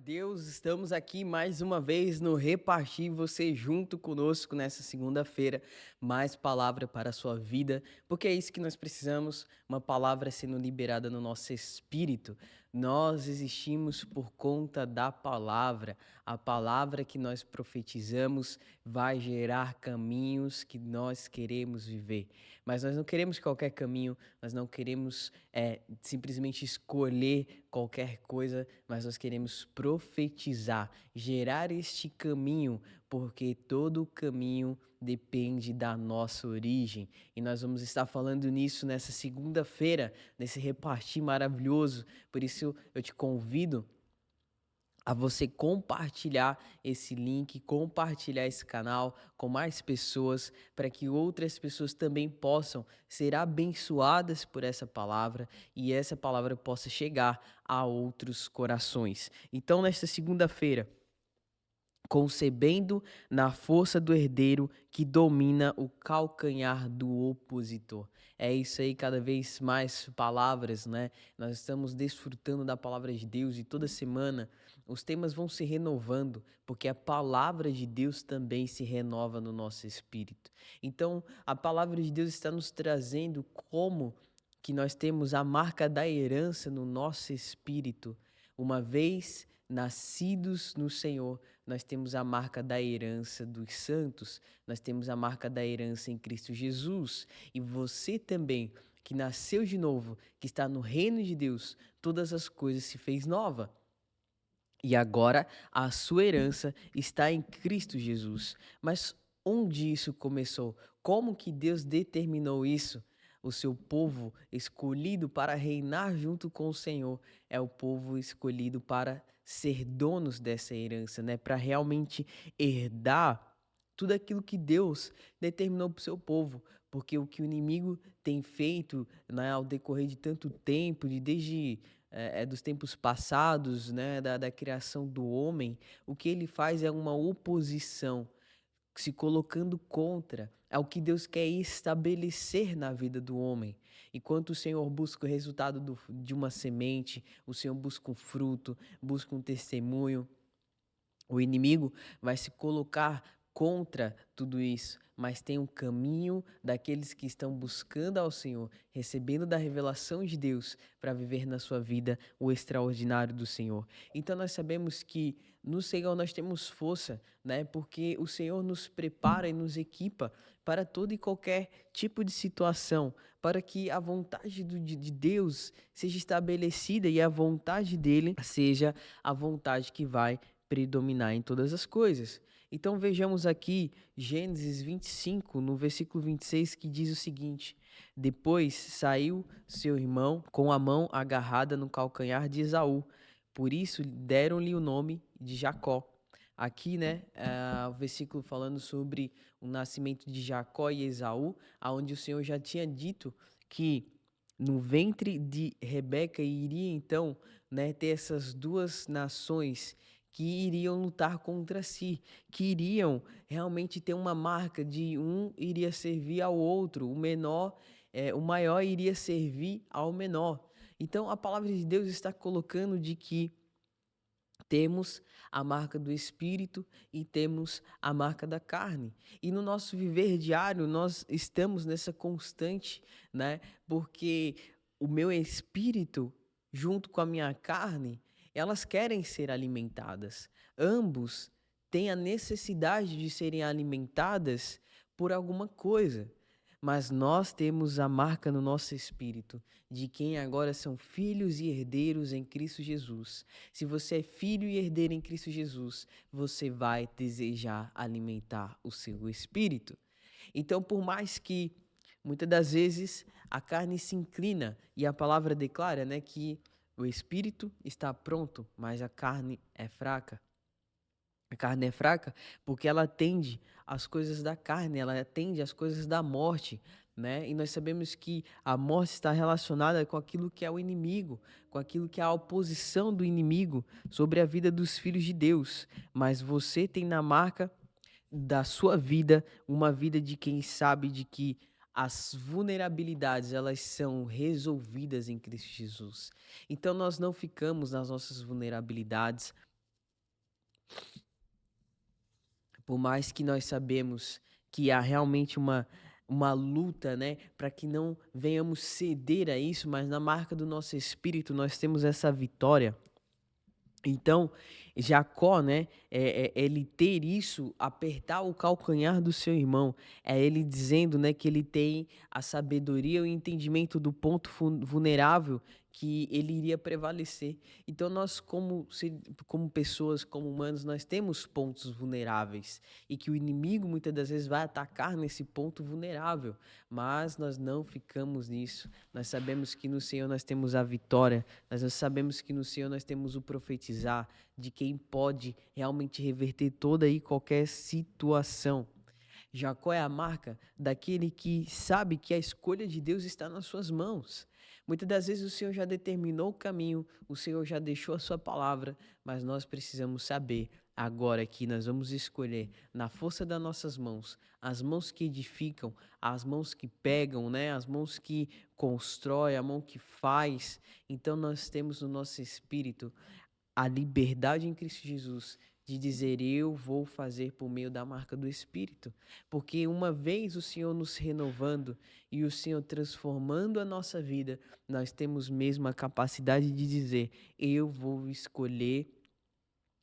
Deus, estamos aqui mais uma vez no Repartir, você junto conosco nessa segunda-feira, mais palavra para a sua vida, porque é isso que nós precisamos, uma palavra sendo liberada no nosso espírito. Nós existimos por conta da palavra, a palavra que nós profetizamos vai gerar caminhos que nós queremos viver, mas nós não queremos qualquer caminho, nós não queremos simplesmente escolher qualquer coisa, mas nós queremos profetizar, gerar este caminho, porque todo caminho depende da nossa origem. E nós vamos estar falando nisso nessa segunda-feira, nesse repartir maravilhoso. Por isso eu te convido a você compartilhar esse link, compartilhar esse canal com mais pessoas, para que outras pessoas também possam ser abençoadas por essa palavra e essa palavra possa chegar a outros corações. Então, nesta segunda-feira, concebendo na força do herdeiro que domina o calcanhar do opositor. É isso aí, cada vez mais palavras, né? Nós estamos desfrutando da palavra de Deus e toda semana os temas vão se renovando, porque a palavra de Deus também se renova no nosso espírito. Então, a palavra de Deus está nos trazendo como que nós temos a marca da herança no nosso espírito, uma vez nascidos no Senhor, nós temos a marca da herança dos santos, nós temos a marca da herança em Cristo Jesus. E você também, que nasceu de novo, que está no reino de Deus, todas as coisas se fez nova. E agora a sua herança está em Cristo Jesus. Mas onde isso começou? Como que Deus determinou isso? O seu povo escolhido para reinar junto com o Senhor é o povo escolhido para ser donos dessa herança, né? Para realmente herdar tudo aquilo que Deus determinou para o seu povo, porque o que o inimigo tem feito, né, ao decorrer de tanto tempo, desde dos tempos passados, né, da criação do homem, o que ele faz é uma oposição, se colocando contra ao que Deus quer estabelecer na vida do homem. Enquanto o Senhor busca o resultado de uma semente, o Senhor busca um fruto, busca um testemunho, o inimigo vai se colocar contra tudo isso, mas tem um caminho daqueles que estão buscando ao Senhor, recebendo da revelação de Deus para viver na sua vida o extraordinário do Senhor. Então nós sabemos que no Senhor nós temos força, né? Porque o Senhor nos prepara e nos equipa para todo e qualquer tipo de situação, para que a vontade de Deus seja estabelecida e a vontade dele seja a vontade que vai predominar em todas as coisas. Então vejamos aqui Gênesis 25, no versículo 26, que diz o seguinte: Depois saiu seu irmão com a mão agarrada no calcanhar de Esaú, por isso deram-lhe o nome de Jacó. Aqui, né, o versículo falando sobre o nascimento de Jacó e Esaú, aonde o Senhor já tinha dito que no ventre de Rebeca iria então, né, ter essas duas nações que iriam lutar contra si, que iriam realmente ter uma marca de um iria servir ao outro, o maior iria servir ao menor. Então a palavra de Deus está colocando de que temos a marca do espírito e temos a marca da carne. E no nosso viver diário, nós estamos nessa constante, né? Porque o meu espírito, junto com a minha carne, elas querem ser alimentadas. Ambos têm a necessidade de serem alimentadas por alguma coisa. Mas nós temos a marca no nosso espírito de quem agora são filhos e herdeiros em Cristo Jesus. Se você é filho e herdeiro em Cristo Jesus, você vai desejar alimentar o seu espírito. Então, por mais que muitas das vezes a carne se inclina e a palavra declara, né, que o espírito está pronto, mas a carne é fraca. A carne é fraca porque ela atende às coisas da carne, ela atende às coisas da morte, né? E nós sabemos que a morte está relacionada com aquilo que é o inimigo, com aquilo que é a oposição do inimigo sobre a vida dos filhos de Deus. Mas você tem na marca da sua vida uma vida de quem sabe de que as vulnerabilidades elas são resolvidas em Cristo Jesus. Então nós não ficamos nas nossas vulnerabilidades, por mais que nós sabemos que há realmente uma luta, né, para que não venhamos ceder a isso, mas na marca do nosso espírito nós temos essa vitória. Então, Jacó, né, ele ter isso, apertar o calcanhar do seu irmão, é ele dizendo, né, que ele tem a sabedoria e o entendimento do ponto vulnerável que ele iria prevalecer. Então, nós, como pessoas, como humanos, nós temos pontos vulneráveis e que o inimigo muitas das vezes vai atacar nesse ponto vulnerável, mas nós não ficamos nisso. Nós sabemos que no Senhor nós temos a vitória. Nós sabemos que no Senhor nós temos o profetizar de quem pode realmente reverter toda e qualquer situação. Jacó é a marca daquele que sabe que a escolha de Deus está nas suas mãos. Muitas das vezes o Senhor já determinou o caminho, o Senhor já deixou a sua palavra, mas nós precisamos saber agora que nós vamos escolher na força das nossas mãos, as mãos que edificam, as mãos que pegam, né? As mãos que constrói, a mão que faz. Então nós temos no nosso espírito a liberdade em Cristo Jesus de dizer eu vou fazer por meio da marca do Espírito, porque uma vez o Senhor nos renovando e o Senhor transformando a nossa vida, nós temos mesmo a capacidade de dizer eu vou escolher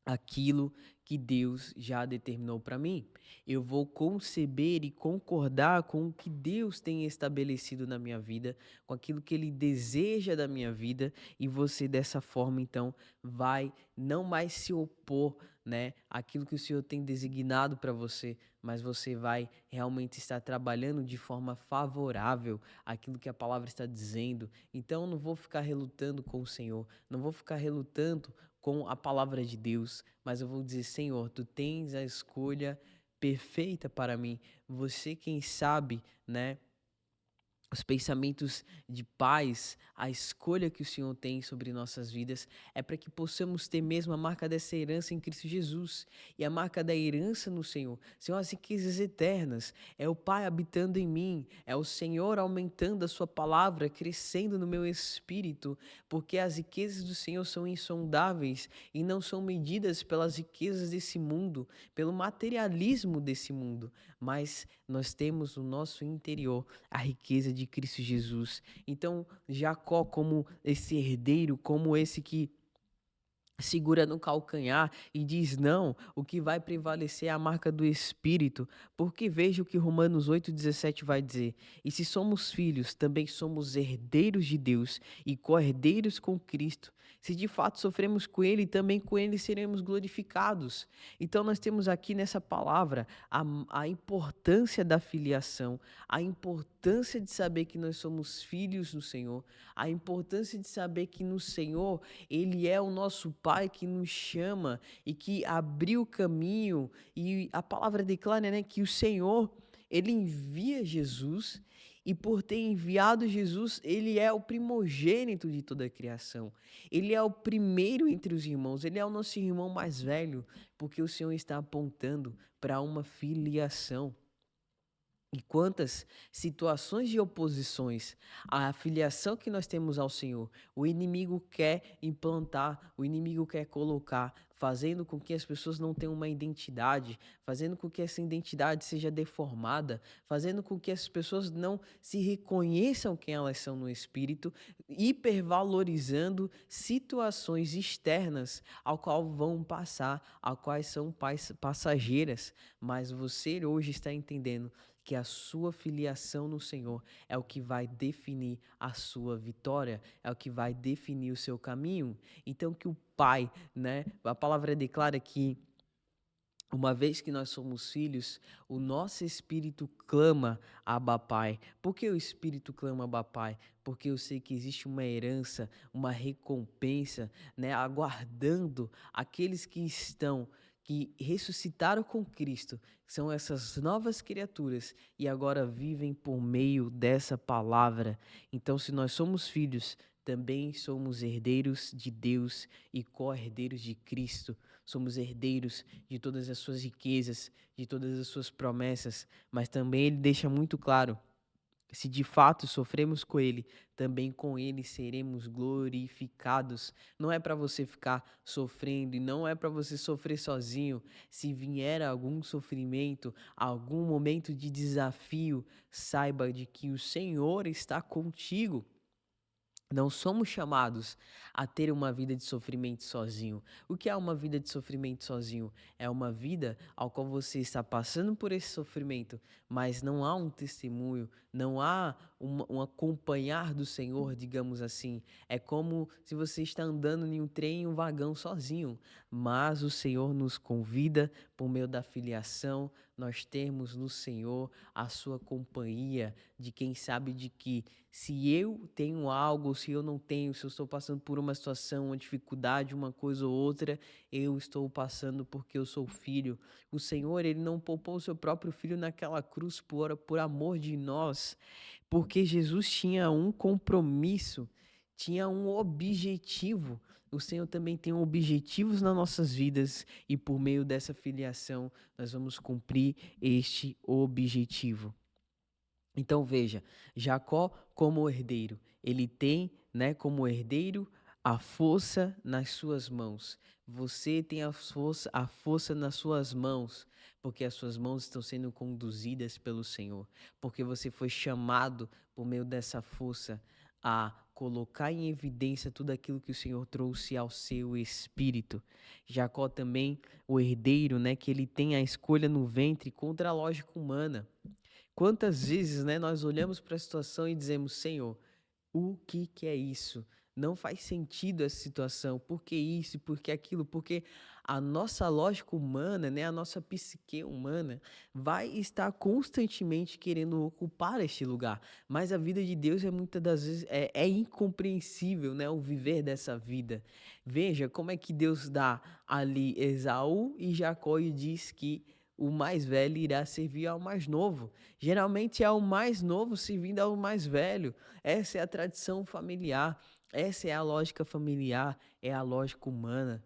aquilo que Deus já determinou para mim. Eu vou conceber e concordar com o que Deus tem estabelecido na minha vida, com aquilo que Ele deseja da minha vida, e você dessa forma então vai não mais se opor, né, àquilo que o Senhor tem designado para você, mas você vai realmente estar trabalhando de forma favorável àquilo que a palavra está dizendo. Então não vou ficar relutando com o Senhor, não vou ficar relutando com a palavra de Deus, mas eu vou dizer, Senhor, tu tens a escolha perfeita para mim. Você quem sabe, né, os pensamentos de paz, a escolha que o Senhor tem sobre nossas vidas é para que possamos ter mesmo a marca dessa herança em Cristo Jesus. E a marca da herança no Senhor são as riquezas eternas. É o Pai habitando em mim, é o Senhor aumentando a sua palavra, crescendo no meu espírito, porque as riquezas do Senhor são insondáveis e não são medidas pelas riquezas desse mundo, pelo materialismo desse mundo, mas nós temos no nosso interior a riqueza de Cristo Jesus. Então, Jacó, como esse herdeiro, como esse que segura no calcanhar e diz não, o que vai prevalecer é a marca do Espírito, porque veja o que Romanos 8,17 vai dizer: e se somos filhos, também somos herdeiros de Deus e co-herdeiros com Cristo. Se de fato sofremos com Ele, também com Ele seremos glorificados. Então nós temos aqui nessa palavra a importância da filiação, a importância de saber que nós somos filhos do Senhor, a importância de saber que no Senhor Ele é o nosso Pai que nos chama e que abriu o caminho. E a palavra declara, né, que o Senhor, Ele envia Jesus e por ter enviado Jesus, Ele é o primogênito de toda a criação. Ele é o primeiro entre os irmãos, Ele é o nosso irmão mais velho, porque o Senhor está apontando para uma filiação. E quantas situações de oposições à filiação que nós temos ao Senhor, o inimigo quer implantar, o inimigo quer colocar, fazendo com que as pessoas não tenham uma identidade, fazendo com que essa identidade seja deformada, fazendo com que as pessoas não se reconheçam quem elas são no espírito, hipervalorizando situações externas ao qual vão passar, ao quais são passageiras. Mas você hoje está entendendo que a sua filiação no Senhor é o que vai definir a sua vitória, é o que vai definir o seu caminho. Então que o Pai, né, a palavra declara que uma vez que nós somos filhos, o nosso espírito clama Abba Pai. Por que o espírito clama Abba Pai? Porque eu sei que existe uma herança, uma recompensa, né, aguardando aqueles que ressuscitaram com Cristo, são essas novas criaturas e agora vivem por meio dessa palavra. Então, se nós somos filhos, também somos herdeiros de Deus e co-herdeiros de Cristo. Somos herdeiros de todas as suas riquezas, de todas as suas promessas, mas também ele deixa muito claro Se de fato sofremos com ele, também com ele seremos glorificados. Não é para você ficar sofrendo e não é para você sofrer sozinho. Se vier algum sofrimento, algum momento de desafio, saiba de que o Senhor está contigo. Não somos chamados a ter uma vida de sofrimento sozinho. O que é uma vida de sofrimento sozinho? É uma vida ao qual você está passando por esse sofrimento, mas não há um testemunho, não há um acompanhar do Senhor, digamos assim. É como se você está andando em um trem, em um vagão sozinho, mas o Senhor nos convida por meio da filiação, nós temos no Senhor a sua companhia, de quem sabe de que se eu tenho algo, se eu não tenho, se eu estou passando por uma situação, uma dificuldade, uma coisa ou outra, eu estou passando porque eu sou filho. O Senhor, ele não poupou o seu próprio filho naquela cruz por amor de nós, porque Jesus tinha um compromisso, tinha um objetivo. O Senhor também tem objetivos nas nossas vidas e por meio dessa filiação nós vamos cumprir este objetivo. Então veja, Jacó como herdeiro, ele tem, né, como herdeiro a força nas suas mãos. Você tem a força nas suas mãos, porque as suas mãos estão sendo conduzidas pelo Senhor, porque você foi chamado por meio dessa força a colocar em evidência tudo aquilo que o Senhor trouxe ao seu espírito. Jacó também, o herdeiro, né, que ele tem a escolha no ventre contra a lógica humana. Quantas vezes, né, nós olhamos para a situação e dizemos: Senhor, o que que é isso? Não faz sentido essa situação. Por que isso? Por que aquilo? Porque a nossa lógica humana, né, a nossa psique humana vai estar constantemente querendo ocupar este lugar. Mas a vida de Deus é muitas das vezes é incompreensível, né, o viver dessa vida. Veja como é que Deus dá ali Esaú e Jacó e diz que o mais velho irá servir ao mais novo. Geralmente é o mais novo servindo ao mais velho. Essa é a tradição familiar, essa é a lógica familiar, é a lógica humana.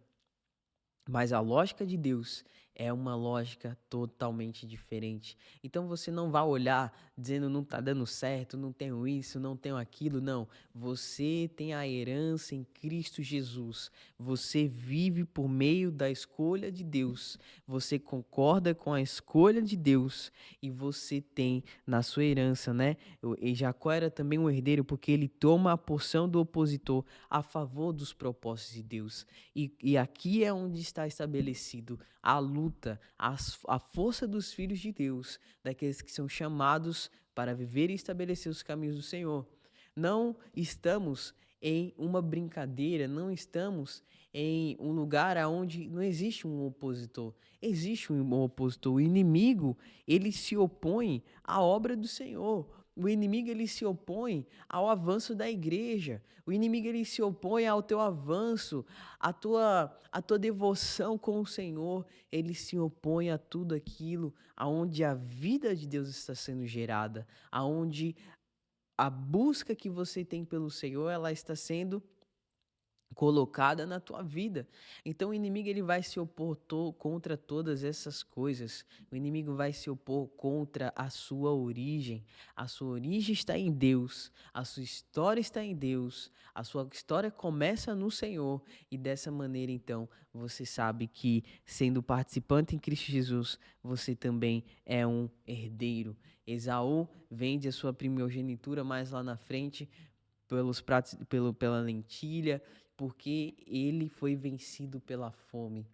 Mas a lógica de Deus é uma lógica totalmente diferente. Então você não vai olhar dizendo não está dando certo, não tenho isso, não tenho aquilo. Não. Você tem a herança em Cristo Jesus. Você vive por meio da escolha de Deus. Você concorda com a escolha de Deus e você tem na sua herança, né? E Jacó era também um herdeiro porque ele toma a porção do opositor a favor dos propósitos de Deus. E aqui é onde está estabelecido a luta, a força dos filhos de Deus, daqueles que são chamados para viver e estabelecer os caminhos do Senhor. Não estamos em uma brincadeira, não estamos em um lugar onde não existe um opositor. Existe um opositor. O inimigo, ele se opõe à obra do Senhor. O inimigo ele se opõe ao avanço da igreja. O inimigo ele se opõe ao teu avanço, à tua devoção com o Senhor. Ele se opõe a tudo aquilo aonde a vida de Deus está sendo gerada, aonde a busca que você tem pelo Senhor, ela está sendo colocada na tua vida. Então o inimigo ele vai se opor contra todas essas coisas. O inimigo vai se opor contra a sua origem. A sua origem está em Deus, a sua história está em Deus. A sua história começa no Senhor e dessa maneira então você sabe que sendo participante em Cristo Jesus, você também é um herdeiro. Esaú vende a sua primogenitura mais lá na frente pelos pratos, pela lentilha, porque ele foi vencido pela fome.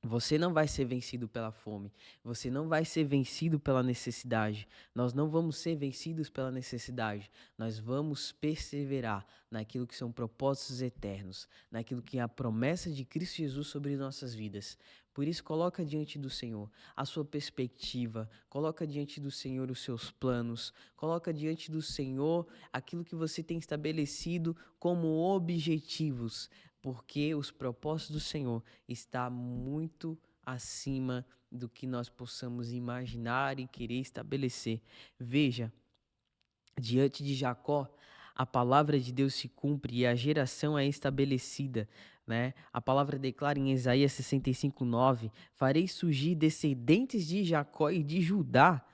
Você não vai ser vencido pela fome. Você não vai ser vencido pela necessidade. Nós não vamos ser vencidos pela necessidade. Nós vamos perseverar naquilo que são propósitos eternos, naquilo que é a promessa de Cristo Jesus sobre nossas vidas. Por isso, coloca diante do Senhor a sua perspectiva, coloca diante do Senhor os seus planos, coloca diante do Senhor aquilo que você tem estabelecido como objetivos, porque os propósitos do Senhor está muito acima do que nós possamos imaginar e querer estabelecer. Veja, diante de Jacó, a palavra de Deus se cumpre e a geração é estabelecida, né? A palavra declara em Isaías 65:9: farei surgir descendentes de Jacó e de Judá,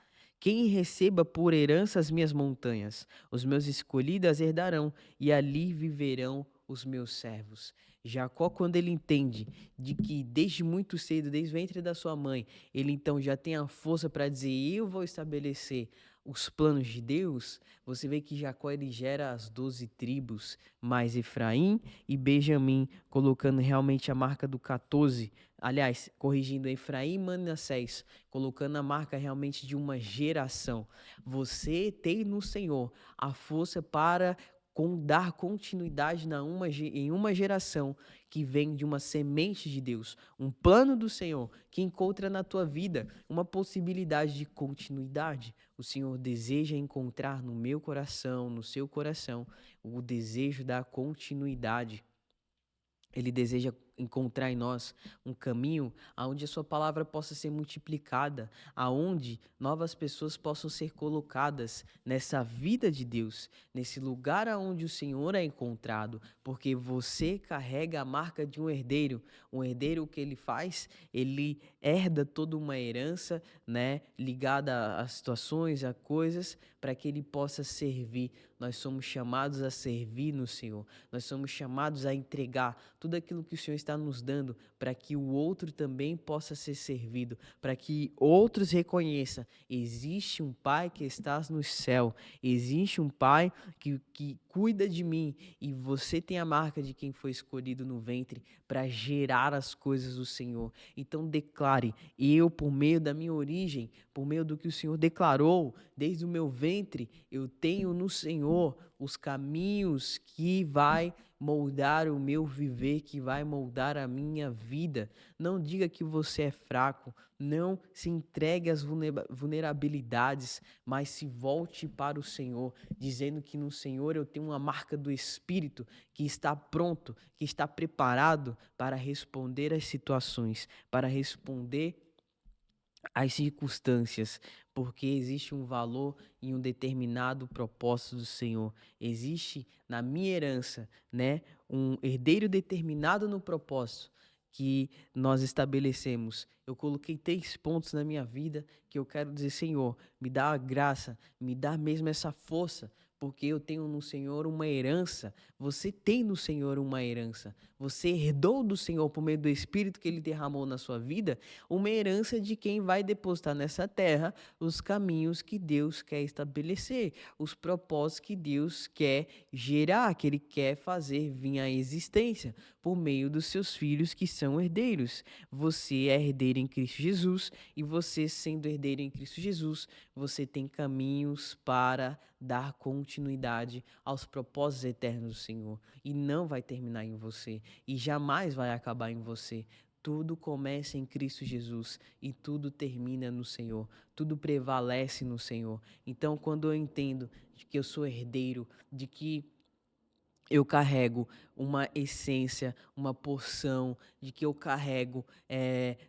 Quem receba por herança as minhas montanhas, os meus escolhidos as herdarão, e ali viverão os meus servos. Jacó, quando ele entende de que desde muito cedo, desde o ventre da sua mãe, ele então já tem a força para dizer: eu vou estabelecer os planos de Deus. Você vê que Jacó ele gera as 12 tribos, mais Efraim e Benjamim, colocando realmente a marca do 14. Aliás, corrigindo Efraim e Manassés, colocando a marca realmente de uma geração. Você tem no Senhor a força para dar continuidade em uma geração que vem de uma semente de Deus, um plano do Senhor que encontra na tua vida uma possibilidade de continuidade. O Senhor deseja encontrar no meu coração, no seu coração, o desejo da continuidade. Ele deseja encontrar em nós um caminho aonde a sua palavra possa ser multiplicada, aonde novas pessoas possam ser colocadas nessa vida de Deus, nesse lugar aonde o Senhor é encontrado, porque você carrega a marca de um herdeiro. Um herdeiro, o que ele faz? Ele herda toda uma herança, né, ligada a situações, a coisas, para que ele possa servir. Nós somos chamados a servir no Senhor. Nós somos chamados a entregar tudo aquilo que o Senhor está nos dando para que o outro também possa ser servido, para que outros reconheçam: existe um Pai que está no céu, existe um Pai que cuida de mim, e você tem a marca de quem foi escolhido no ventre para gerar as coisas do Senhor. Então declare: eu, por meio da minha origem, por meio do que o Senhor declarou desde o meu ventre, eu tenho no Senhor os caminhos que vai moldar o meu viver, que vai moldar a minha vida. Não diga que você é fraco, não se entregue às vulnerabilidades, mas se volte para o Senhor, dizendo que no Senhor eu tenho uma marca do Espírito que está pronto, que está preparado para responder às situações, para responder às circunstâncias, porque existe um valor em um determinado propósito do Senhor. Existe na minha herança, né, um herdeiro determinado no propósito que nós estabelecemos. Eu coloquei 3 pontos na minha vida que eu quero dizer: Senhor, me dá a graça, me dá mesmo essa força, porque eu tenho no Senhor uma herança. Você tem no Senhor uma herança. Você herdou do Senhor, por meio do Espírito que Ele derramou na sua vida, uma herança de quem vai depositar nessa terra os caminhos que Deus quer estabelecer, os propósitos que Deus quer gerar, que Ele quer fazer vir à existência por meio dos seus filhos que são herdeiros. Você é herdeiro em Cristo Jesus, e você, sendo herdeiro em Cristo Jesus, você tem caminhos para dar continuidade aos propósitos eternos do Senhor, e não vai terminar em você, e jamais vai acabar em você. Tudo começa em Cristo Jesus e tudo termina no Senhor. Tudo prevalece no Senhor. Então, quando eu entendo de que eu sou herdeiro, de que eu carrego uma essência, uma porção, de que eu carrego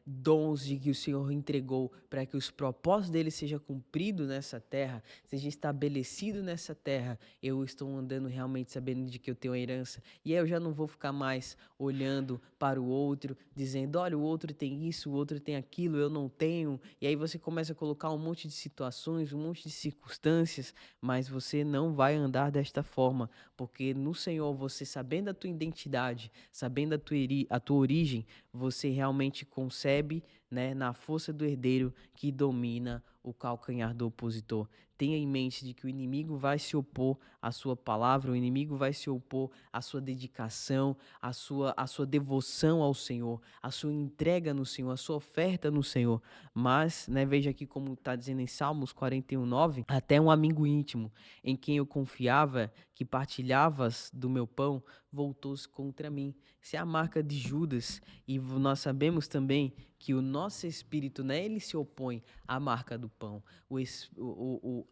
dons de que o Senhor entregou para que os propósitos dele sejam cumpridos nessa terra, seja estabelecido nessa terra. Eu estou andando realmente sabendo de que eu tenho a herança, e aí eu já não vou ficar mais olhando para o outro, dizendo: olha, o outro tem isso, o outro tem aquilo, eu não tenho. E aí você começa a colocar um monte de situações, um monte de circunstâncias, mas você não vai andar desta forma, porque no Senhor, você sabendo a tua identidade, sabendo a tua origem, você realmente concebe, né, na força do herdeiro que domina o calcanhar do opositor. Tenha em mente de que o inimigo vai se opor à sua palavra, o inimigo vai se opor à sua dedicação, à sua devoção ao Senhor, à sua entrega no Senhor, à sua oferta no Senhor. Mas, né, veja aqui como está dizendo em Salmos 41:9, até um amigo íntimo em quem eu confiava, que partilhavas do meu pão, voltou-se contra mim. Essa é a marca de Judas, e nós sabemos também que o nosso espírito, né, ele se opõe à marca do pão.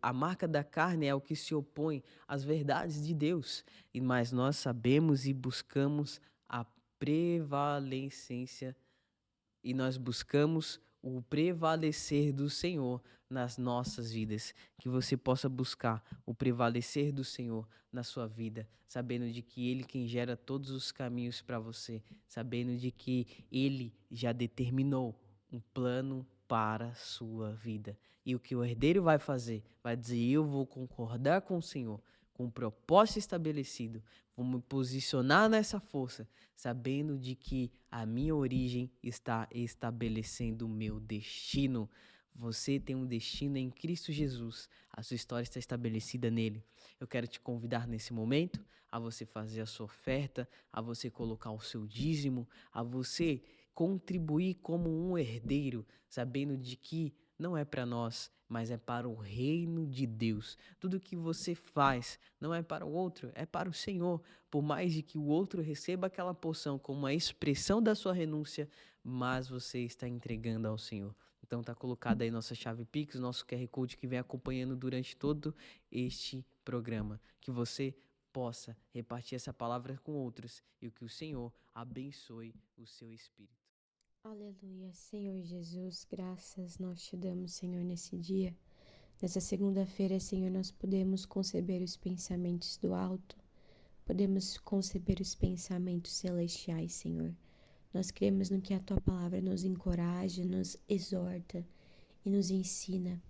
A marca da carne é o que se opõe às verdades de Deus, mas nós sabemos e buscamos a prevalecência, e nós buscamos o prevalecer do Senhor nas nossas vidas. Que você possa buscar o prevalecer do Senhor na sua vida, sabendo de que Ele quem gera todos os caminhos para você, sabendo de que Ele já determinou um plano para a sua vida. E o que o herdeiro vai fazer? Vai dizer: eu vou concordar com o Senhor, com o propósito estabelecido, vou me posicionar nessa força, sabendo de que a minha origem está estabelecendo o meu destino. Você tem um destino em Cristo Jesus, a sua história está estabelecida nele. Eu quero te convidar nesse momento a você fazer a sua oferta, a você colocar o seu dízimo, a você contribuir como um herdeiro, sabendo de que não é para nós, mas é para o reino de Deus. Tudo que você faz não é para o outro, é para o Senhor. Por mais de que o outro receba aquela porção como uma expressão da sua renúncia, mas você está entregando ao Senhor. Então tá colocada aí nossa chave Pix, nosso QR Code que vem acompanhando durante todo este programa. Que você possa repartir essa palavra com outros e que o Senhor abençoe o seu espírito. Aleluia, Senhor Jesus, graças nós te damos, Senhor, nesse dia. Nessa segunda-feira, Senhor, nós podemos conceber os pensamentos do alto, podemos conceber os pensamentos celestiais, Senhor. Nós cremos no que a Tua palavra nos encoraja, nos exorta e nos ensina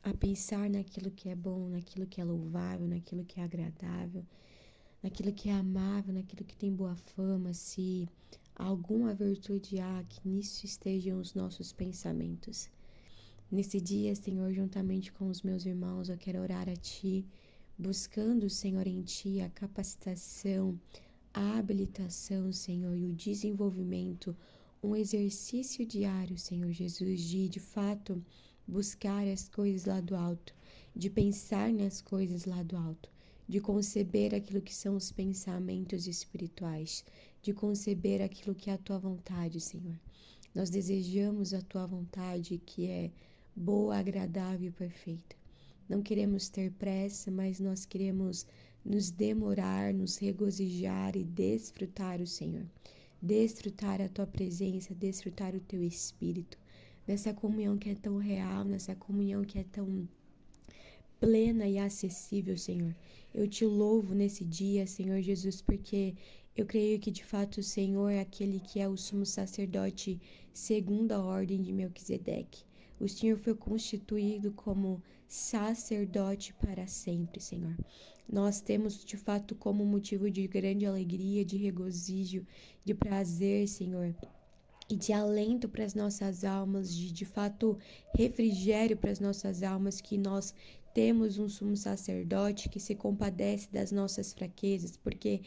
a pensar naquilo que é bom, naquilo que é louvável, naquilo que é agradável, naquilo que é amável, naquilo que tem boa fama, se alguma virtude há, que nisso estejam os nossos pensamentos. Nesse dia, Senhor, juntamente com os meus irmãos, eu quero orar a Ti, buscando, Senhor, em Ti a capacitação, a habilitação, Senhor, e o desenvolvimento, um exercício diário, Senhor Jesus, de fato buscar as coisas lá do alto, de pensar nas coisas lá do alto, de conceber aquilo que são os pensamentos espirituais, de conceber aquilo que é a Tua vontade, Senhor. Nós desejamos a Tua vontade, que é boa, agradável e perfeita. Não queremos ter pressa, mas nós queremos nos demorar, nos regozijar e desfrutar o Senhor. Desfrutar a Tua presença, desfrutar o Teu Espírito. Nessa comunhão que é tão real, nessa comunhão que é tão plena e acessível, Senhor. Eu te louvo nesse dia, Senhor Jesus, porque eu creio que de fato o Senhor é aquele que é o sumo sacerdote segundo a ordem de Melquisedeque. O Senhor foi constituído como sacerdote para sempre, Senhor. Nós temos de fato como motivo de grande alegria, de regozijo, de prazer, Senhor, e de alento para as nossas almas, de fato refrigério para as nossas almas, que nós temos um sumo sacerdote que se compadece das nossas fraquezas, porque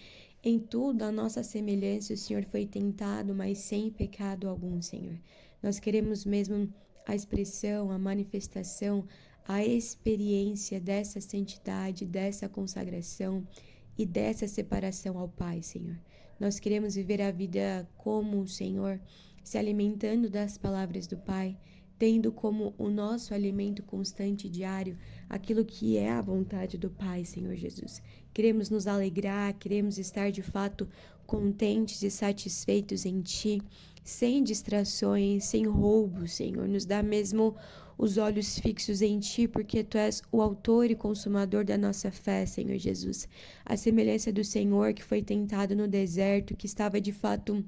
em tudo a nossa semelhança o Senhor foi tentado, mas sem pecado algum, Senhor. Nós queremos mesmo a expressão, a manifestação, a experiência dessa santidade, dessa consagração e dessa separação ao Pai, Senhor. Nós queremos viver a vida como o Senhor, se alimentando das palavras do Pai, tendo como o nosso alimento constante e diário aquilo que é a vontade do Pai, Senhor Jesus. Queremos nos alegrar, queremos estar de fato contentes e satisfeitos em Ti, sem distrações, sem roubos, Senhor. Nos dá mesmo os olhos fixos em Ti, porque Tu és o autor e consumador da nossa fé, Senhor Jesus. A semelhança do Senhor que foi tentado no deserto, que estava de fato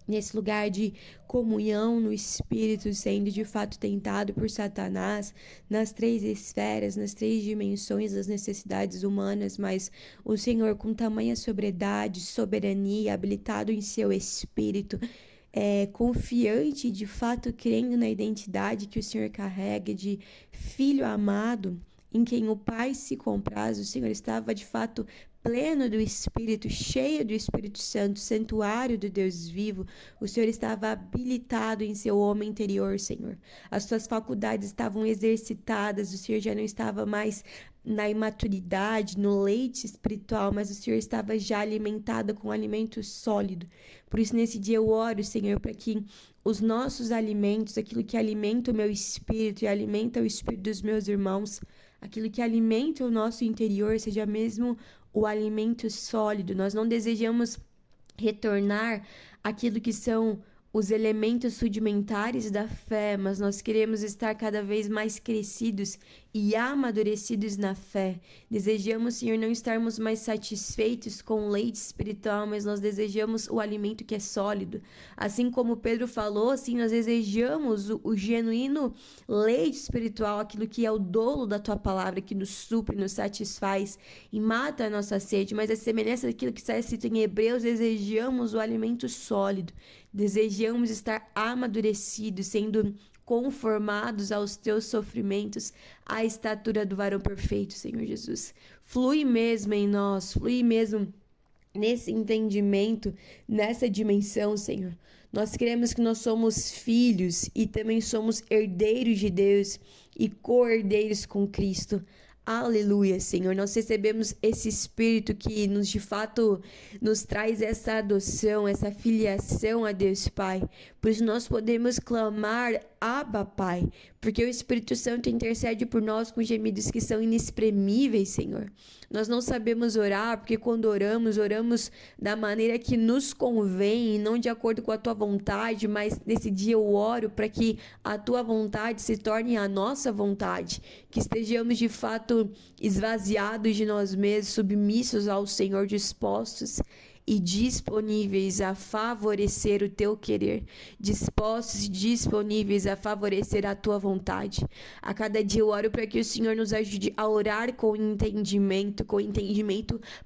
nesse lugar de comunhão no Espírito, sendo de fato tentado por Satanás nas 3 esferas, nas 3 dimensões das necessidades humanas, mas o Senhor com tamanha sobriedade, soberania, habilitado em seu Espírito, confiante, de fato crendo na identidade que o Senhor carrega de filho amado, em quem o Pai se compraz. O Senhor estava de fato pleno do Espírito, cheio do Espírito Santo, santuário do Deus vivo. O Senhor estava habilitado em seu homem interior, Senhor. As suas faculdades estavam exercitadas, o Senhor já não estava mais na imaturidade, no leite espiritual, mas o Senhor estava já alimentado com alimento sólido. Por isso, nesse dia eu oro, Senhor, para que os nossos alimentos, aquilo que alimenta o meu espírito e alimenta o espírito dos meus irmãos, aquilo que alimenta o nosso interior, seja mesmo o alimento sólido. Nós não desejamos retornar aquilo que são os elementos rudimentares da fé, mas nós queremos estar cada vez mais crescidos e amadurecidos na fé. Desejamos, Senhor, não estarmos mais satisfeitos com o leite espiritual, mas nós desejamos o alimento que é sólido. Assim como Pedro falou, assim, nós desejamos o genuíno leite espiritual, aquilo que é o dolo da tua palavra, que nos supre, nos satisfaz e mata a nossa sede. Mas a semelhança daquilo que está escrito em Hebreus, desejamos o alimento sólido. Desejamos estar amadurecidos, sendo conformados aos teus sofrimentos, à estatura do varão perfeito, Senhor Jesus. Flui mesmo em nós, flui mesmo nesse entendimento, nessa dimensão, Senhor. Nós cremos que nós somos filhos e também somos herdeiros de Deus e co-herdeiros com Cristo. Aleluia, Senhor. Nós recebemos esse Espírito que de fato nos traz essa adoção, essa filiação a Deus Pai. Por isso nós podemos clamar Abba, Pai, porque o Espírito Santo intercede por nós com gemidos que são inexprimíveis, Senhor. Nós não sabemos orar, porque quando oramos, oramos da maneira que nos convém, não de acordo com a tua vontade, mas nesse dia eu oro para que a tua vontade se torne a nossa vontade, que estejamos de fato esvaziados de nós mesmos, submissos ao Senhor, dispostos e disponíveis a favorecer o teu querer, dispostos e disponíveis a favorecer a tua vontade. A cada dia eu oro para que o Senhor nos ajude a orar com entendimento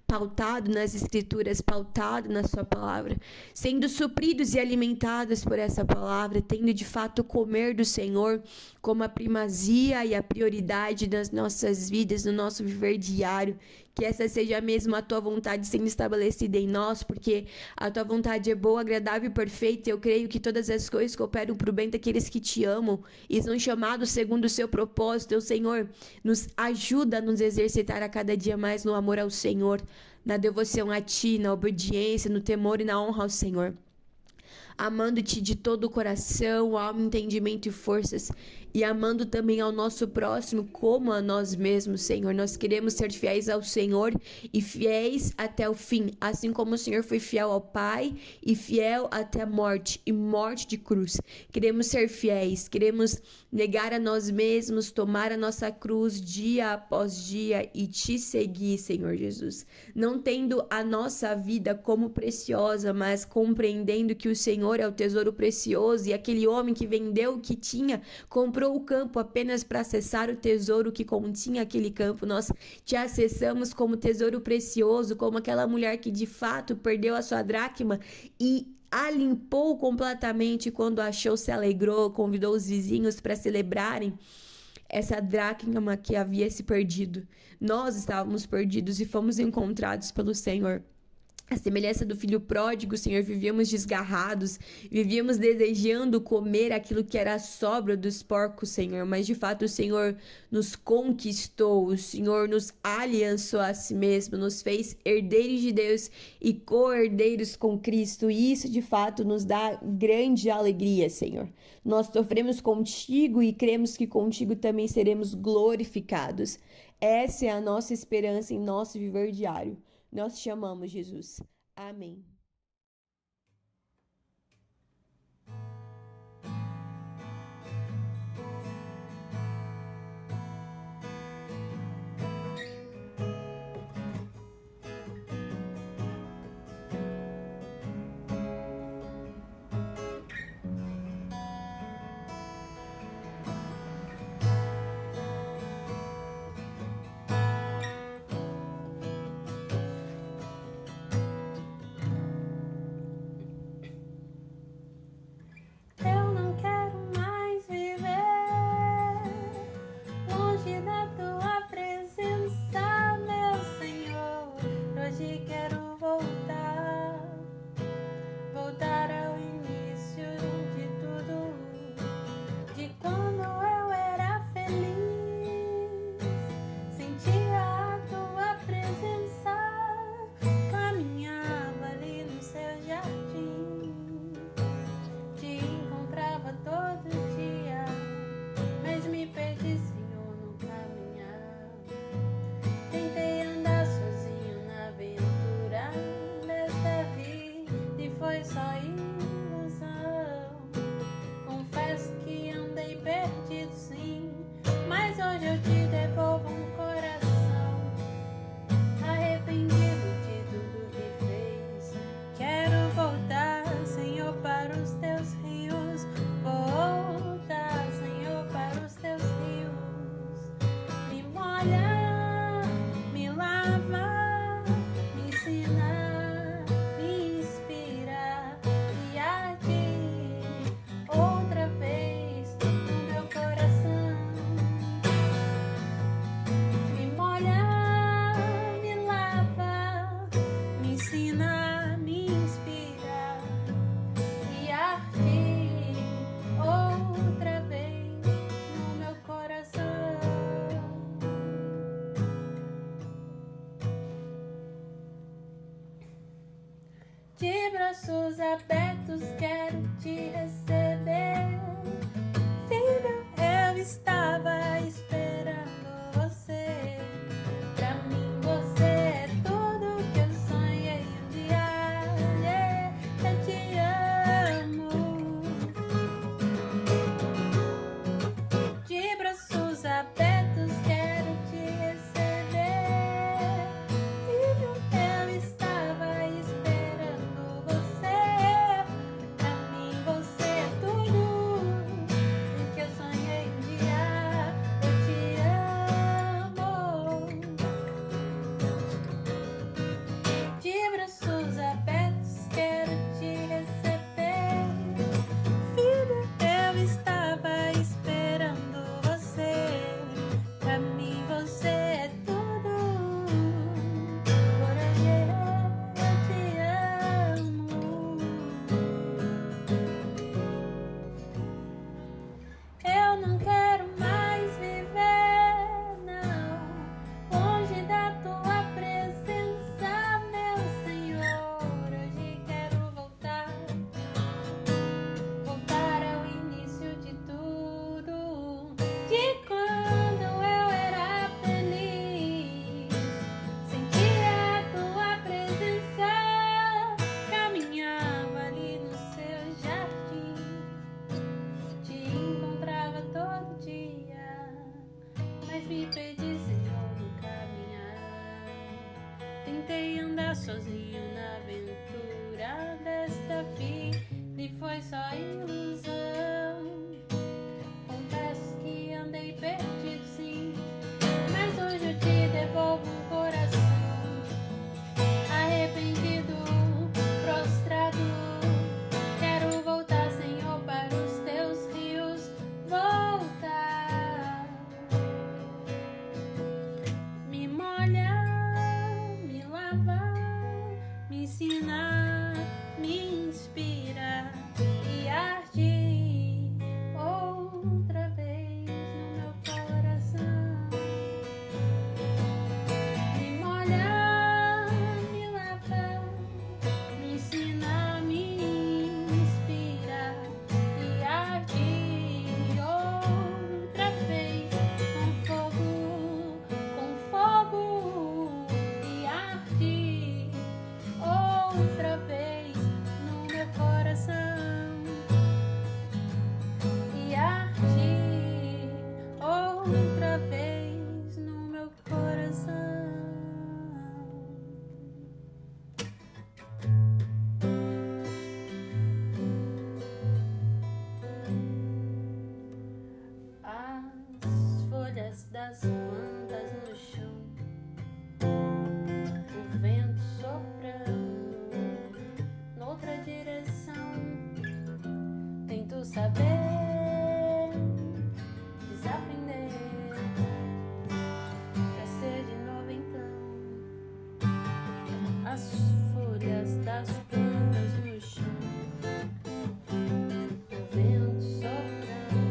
pautado nas Escrituras, pautado na sua palavra, sendo supridos e alimentados por essa palavra, tendo de fato o comer do Senhor como a primazia e a prioridade das nossas vidas, no nosso viver diário. Que essa seja mesmo a tua vontade sendo estabelecida em nós, porque a tua vontade é boa, agradável e perfeita. Eu creio que todas as coisas cooperam para o bem daqueles que te amam e são chamados segundo o seu propósito. O Senhor nos ajuda a nos exercitar a cada dia mais no amor ao Senhor, na devoção a ti, na obediência, no temor e na honra ao Senhor. Amando-te de todo o coração, alma, entendimento e forças, e amando também ao nosso próximo como a nós mesmos, Senhor. Nós queremos ser fiéis ao Senhor e fiéis até o fim, assim como o Senhor foi fiel ao Pai e fiel até a morte, e morte de cruz. Queremos ser fiéis, queremos negar a nós mesmos, tomar a nossa cruz dia após dia e te seguir, Senhor Jesus. Não tendo a nossa vida como preciosa, mas compreendendo que o Senhor é o tesouro precioso, e aquele homem que vendeu o que tinha, comprou o campo apenas para acessar o tesouro que continha aquele campo. Nós te acessamos como tesouro precioso, como aquela mulher que de fato perdeu a sua dracma e a limpou completamente. Quando achou, se alegrou, convidou os vizinhos para celebrarem essa dracma que havia se perdido. Nós estávamos perdidos e fomos encontrados pelo Senhor. A semelhança do filho pródigo, Senhor, vivíamos desgarrados, vivíamos desejando comer aquilo que era a sobra dos porcos, Senhor, mas de fato o Senhor nos conquistou, o Senhor nos aliançou a si mesmo, nos fez herdeiros de Deus e co-herdeiros com Cristo, e isso de fato nos dá grande alegria, Senhor. Nós sofremos contigo e cremos que contigo também seremos glorificados. Essa é a nossa esperança em nosso viver diário. Nós te amamos, Jesus. Amém. De braços abertos quero te receber. Filho, eu estava esperando você. Pra mim você é tudo que eu sonhei um dia. Yeah, eu te amo. De braços abertos quero te receber. Filho, eu estava esperando você. Pra mim você é tudo que eu sonhei um dia. Eu te amo. De braços abertos quero te receber. Filho, eu estava esperando você. Pra mim você é tudo. Por hoje eu te amo. Eu não quero mais viver, não, longe da tua presença, meu Senhor. Hoje quero voltar ao início de tudo, de quando eu era feliz. Sentia a tua presença, caminhava ali no seu jardim. Te encontrava todo dia, mas me perdi, Senhor, no caminhar. Tentei andar sozinho na aventura desta vida e foi só ilusão. Confesso que andei perdido, sim, mas hoje eu te devolvo um coração arrependido, prostrado. Quero voltar, Senhor, para os teus rios, voltar. Me molha, me lava, me ensina, me inspira e arde outra vez no meu coração. Me molha, me lava, me ensina, me inspira e arde outra vez com fogo e arde outra vez no meu coração. E arde outra vez no meu coração. As folhas das plantas no chão, o vento soprando noutra direção. Tento saber, desaprender, pra ser de novo então. As folhas das plantas no chão, o vento soprando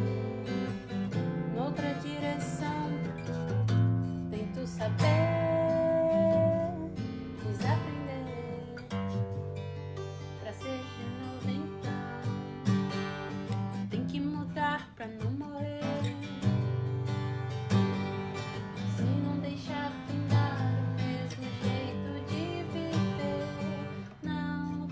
noutra direção. Tento saber, desaprender, pra ser de novo então. Tem que mudar pra não morrer, se não deixar afinar o mesmo jeito de viver. Não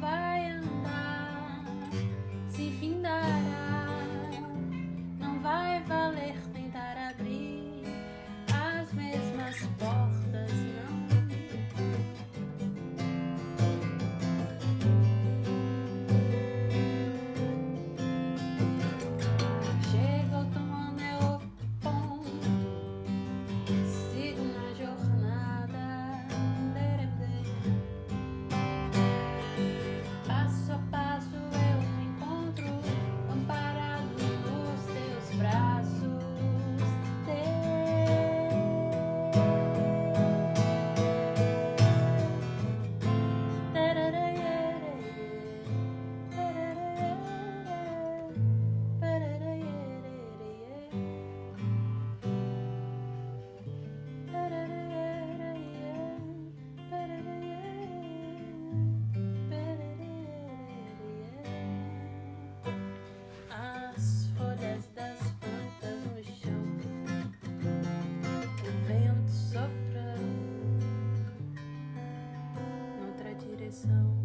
direção.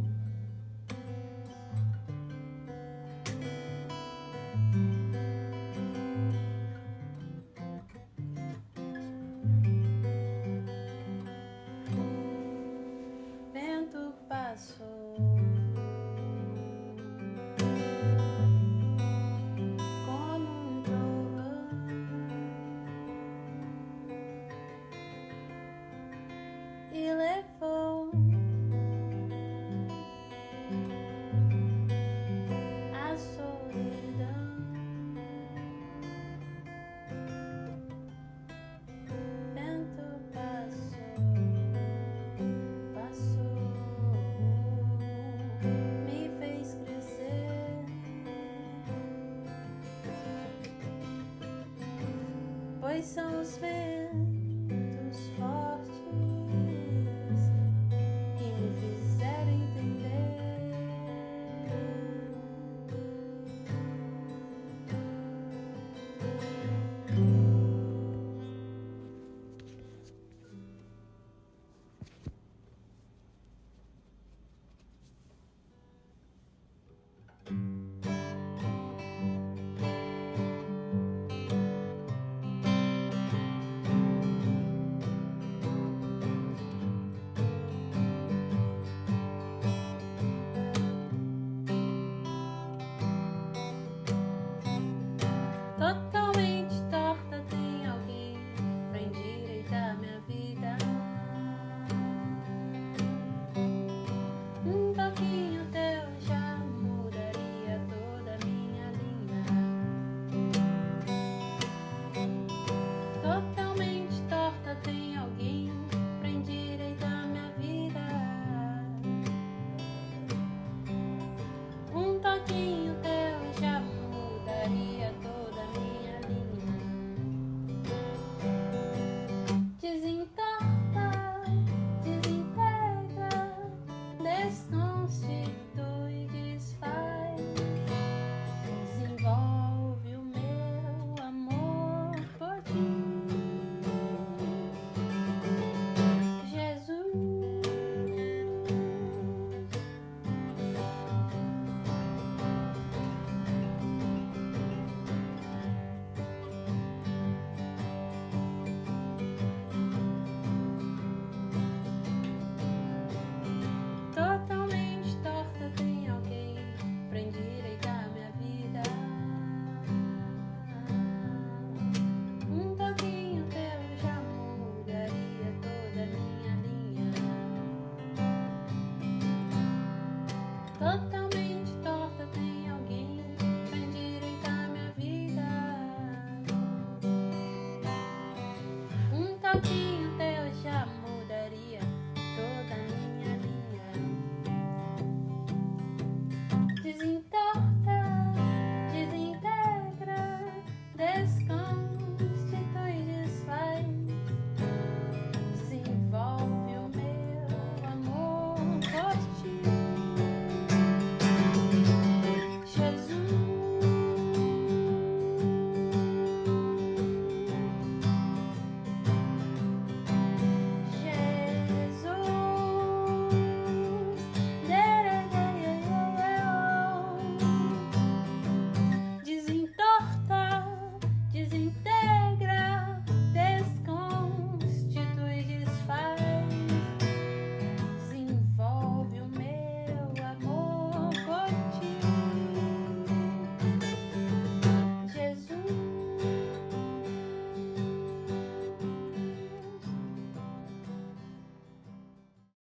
Vento passou, como um trovão, e levou a solidão. Vento passou, me fez crescer, pois são os ventos